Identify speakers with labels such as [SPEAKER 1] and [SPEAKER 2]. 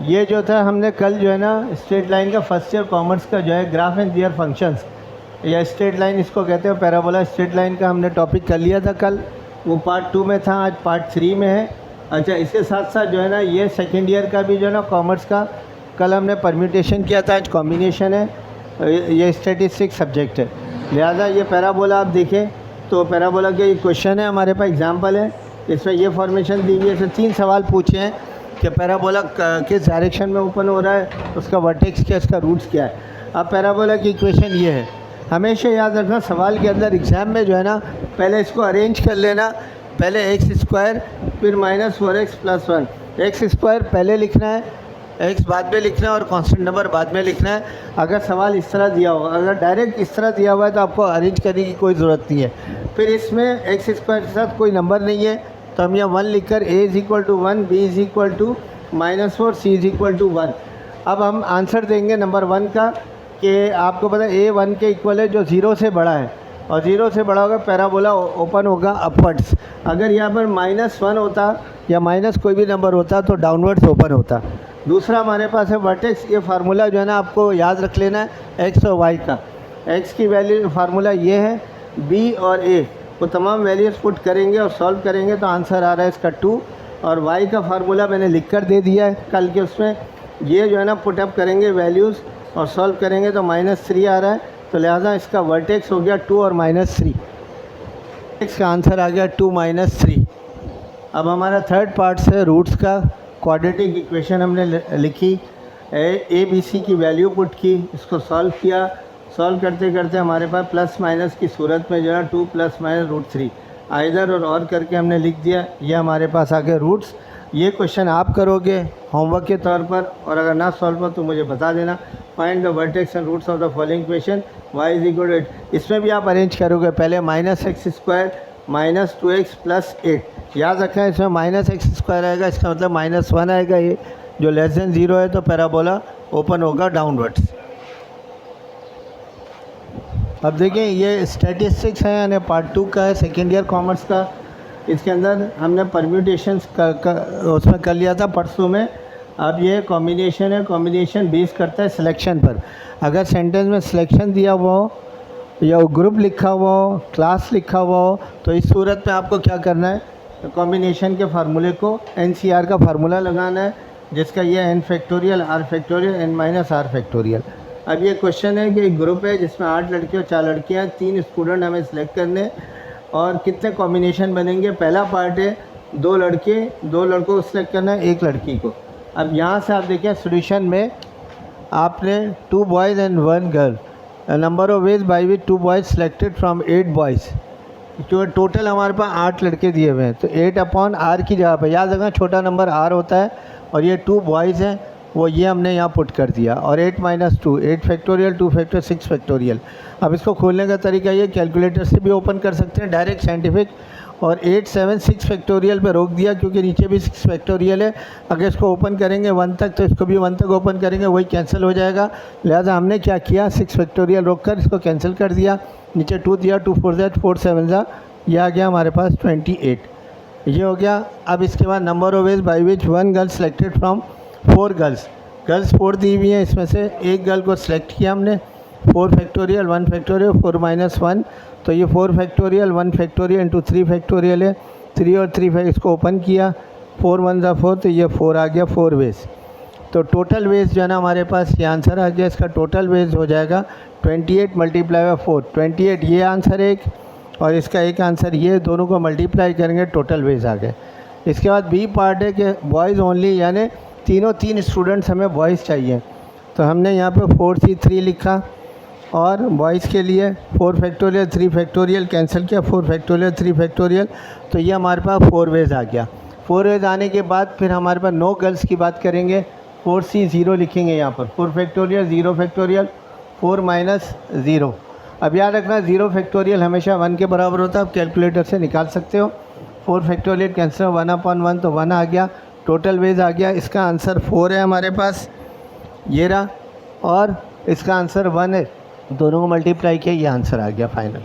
[SPEAKER 1] ये जो था हमने कल जो है ना स्ट्रेट लाइन का फर्स्ट ईयर कॉमर्स का जो है ग्राफ एंड दियर फंक्शंस या स्ट्रेट लाइन इसको कहते हैं, पैराबोला स्ट्रेट लाइन का हमने टॉपिक कर लिया था कल, वो पार्ट 2 में था, आज पार्ट 3 में है। अच्छा, इसके साथ साथ जो है ना ये सेकेंड ईयर का भी जो है ना कॉमर्स का कल हमने परम्यूटेशन किया था, आज कॉम्बिनेशन है, ये स्टैटिस्टिक्स सब्जेक्ट है। लिहाजा ये पैराबोला आप देखें तो पैराबोला के क्वेश्चन है हमारे पास, एग्जाम्पल है, इसमें ये फॉर्मेशन दी हुई है। इसमें 3 सवाल पूछे हैं कि पैराबोला किस डायरेक्शन में ओपन हो रहा है, उसका वर्टेक्स क्या, इसका रूट्स क्या है। अब पैराबोला की इक्वेशन ये है, हमेशा याद रखना सवाल के अंदर एग्ज़ाम में जो है ना पहले इसको अरेंज कर लेना, पहले x² फिर -4x + 1, x² पहले लिखना है, x बाद में लिखना है और कांस्टेंट नंबर बाद में लिखना है। अगर सवाल इस तरह दिया होगा, अगर डायरेक्ट इस तरह दिया हुआ है तो आपको अरेंज करने की कोई ज़रूरत नहीं है। फिर इसमें x² के साथ कोई नंबर नहीं है तो हम यहाँ 1 लिख कर a = 1, b = -4, c = 1। अब हम आंसर देंगे नंबर 1 का कि आपको पता है a 1 के इक्वल है जो 0 से बड़ा है, और 0 से बड़ा होगा पैराबोला ओपन होगा अपवर्ड्स। अगर यहाँ पर -1 होता या माइनस कोई भी नंबर होता तो डाउनवर्ड्स ओपन होता। दूसरा हमारे पास है वर्टेक्स, ये फार्मूला जो है ना आपको याद रख लेना है x और y का। x की वैल्यू फार्मूला ये है, b और a वो तमाम वैल्यूज़ पुट करेंगे और सॉल्व करेंगे तो आंसर आ रहा है इसका 2। और y का फार्मूला मैंने लिख कर दे दिया है कल के उसमें, ये जो है ना पुटअप करेंगे वैल्यूज़ और सॉल्व करेंगे तो -3 आ रहा है, तो लिहाजा इसका वर्टेक्स हो गया 2 और -3, इसका आंसर आ गया 2 -3। अब हमारा थर्ड पार्ट है रूट्स का। क्वाड्रेटिक इक्वेशन हमने लिखी, ए बी सी की वैल्यू पुट की, इसको सॉल्व किया, सॉल्व करते करते हमारे पास प्लस माइनस की सूरत में जो है 2 + -√3 आइदर और करके हमने लिख दिया। ये हमारे पास आ गए रूट्स। ये क्वेश्चन आप करोगे होमवर्क के तौर पर, और अगर ना सॉल्व हो तो मुझे बता देना। Find the vertex and roots of the following equation, y = 8। इसमें भी आप अरेंज करोगे, पहले -x² -2x + 8। याद रखना है इसमें -x² आएगा, इसका मतलब -1 आएगा, ये जो <0 है तो पैराबोला ओपन होगा डाउनवर्ड्स। अब देखें ये स्टैटिस्टिक्स है यानी पार्ट 2 का है, सेकेंड ईयर कॉमर्स का। इसके अंदर हमने परम्यूटेशंस उसमें कर लिया था परसों में। अब ये कॉम्बिनेशन है, कॉम्बिनेशन बेस करता है सिलेक्शन पर। अगर सेंटेंस में सिलेक्शन दिया हुआ हो या ग्रुप लिखा हुआ हो, क्लास लिखा हुआ हो, तो इस सूरत में आपको क्या करना है, तो कॉम्बिनेशन के फार्मूले को NCR का फार्मूला लगाना है, जिसका ये n factorial r factorial n - r factorial. अब ये क्वेश्चन है कि एक ग्रुप है जिसमें 8 लड़के और 4 लड़कियाँ, 3 स्टूडेंट हमें सिलेक्ट करने और कितने कॉम्बिनेशन बनेंगे। पहला पार्ट है 2 लड़के 2 लड़कों को सिलेक्ट करना है, 1 लड़की को। अब यहाँ से आप देखें सोल्यूशन में आपने 2 boys and 1 girl, number of ways by which 2 boys selected from 8 boys, जो टोटल हमारे पास 8 लड़के दिए हुए हैं, तो 8/r की जगह पे याद रखना छोटा नंबर r होता है, और ये 2 बॉयज़ हैं वो ये हमने यहाँ पुट कर दिया, और 8 - 2 8 फैक्टोरियल 2 फैक्टोरियल 6 फैक्टोरियल। अब इसको खोलने का तरीका ये कैलकुलेटर से भी ओपन कर सकते हैं डायरेक्ट साइंटिफिक, और 8 7 6 फैक्टोरियल पे रोक दिया क्योंकि नीचे भी 6 फैक्टोरियल है। अगर इसको ओपन करेंगे 1 तक तो इसको भी 1 तक ओपन करेंगे, वही कैंसिल हो जाएगा। लिहाजा हमने क्या किया, 6 फैक्टोरियल रोक कर इसको कैंसिल कर दिया, नीचे 2 दिया, 2 4 ज़ 4 7 ज़ा, यह आ गया हमारे पास 28, ये हो गया। अब इसके बाद number of ways by which 1 girl selected from 4 girls 4 दी हुई हैं, इसमें से 1 गर्ल को सिलेक्ट किया हमने, 4 फैक्टोरियल 1 फैक्टोरियल 4 - 1, तो ये 4 फैक्टोरियल 1 फैक्टोरियल इंटू 3 फैक्टोरियल है, 3 और 3 इसको ओपन किया, 4 1 ज़ा 4, तो ये 4 आ गया 4 वेज। तो टोटल वेज जो है ना हमारे पास ये आंसर आ गया, इसका टोटल वेज हो जाएगा 28 × 4, 28 ये आंसर एक, और इसका एक आंसर ये, दोनों को मल्टीप्लाई करेंगे टोटल वेज आ गए। इसके बाद बी पार्ट है कि बॉयज़ ओनली, यानी 3 स्टूडेंट्स हमें बॉयज़ चाहिए, तो हमने यहाँ पे 4C3 लिखा, और बॉयज़ के लिए 4 फैक्टोरियल 3 फैक्टोरियल कैंसिल किया, 4 फैक्टोरियल 3 फैक्टोरियल, तो ये हमारे पास 4 वेज आ गया। 4 वेज आने के बाद फिर हमारे पास 9 गर्ल्स की बात करेंगे, 4C0 लिखेंगे यहाँ पर, 4 फैक्टोरियल 0 फैक्टोरियल 4 - 0। अब याद रखना 0 फैक्टोरियल हमेशा 1 के बराबर होता है, आप कैलकुलेटर से निकाल सकते हो। 4 फैक्टोरियल कैंसिल 1/1 तो 1 आ गया, टोटल वेज आ गया, इसका आंसर 4 है हमारे पास, ये रहा, और इसका आंसर 1 है, दोनों को मल्टीप्लाई किया, ये आंसर आ गया फाइनल।